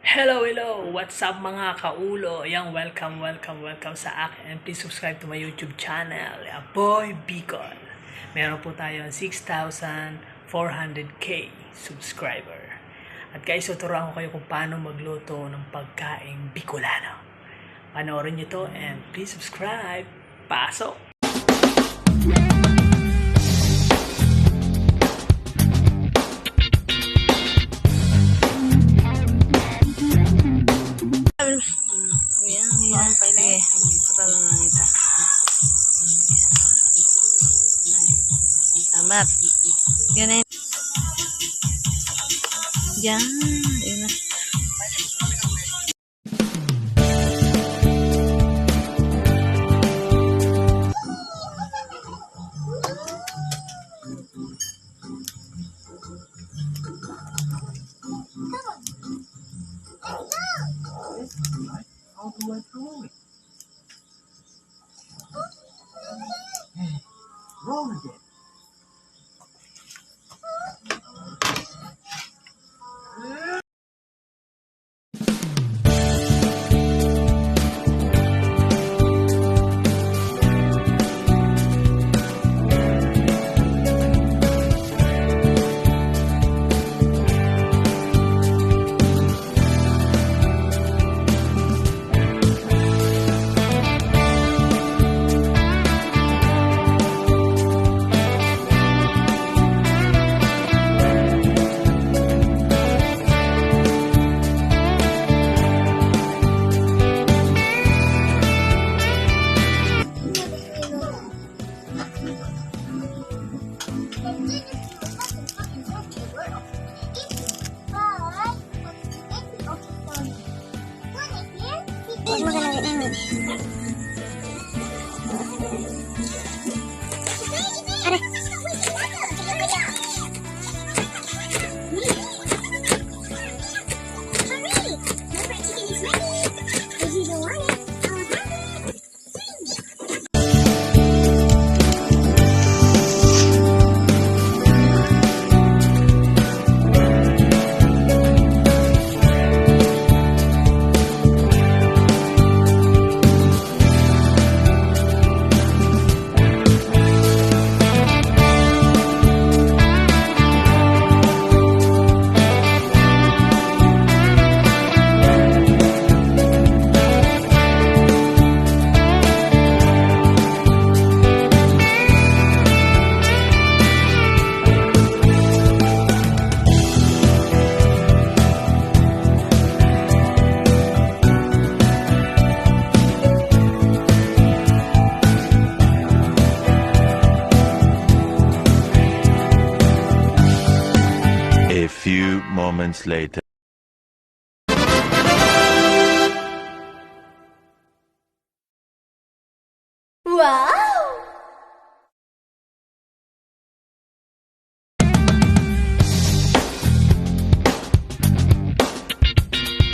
Hello, hello! What's up mga kaulo? Yang welcome sa akin. And please subscribe to my YouTube channel, BOYBIKOL. Meron po tayo 6,400k subscriber. At guys, tuturuan ko kayo kung paano magluto ng pagkaing bicolano. Panoorin nyo to and please subscribe. Pasok! Yan, pwede. Total na nito. Samat. Yan na. Yan. Yan na. All the way through it. Hey, roll again. Huwag mo galawin. A few moments later.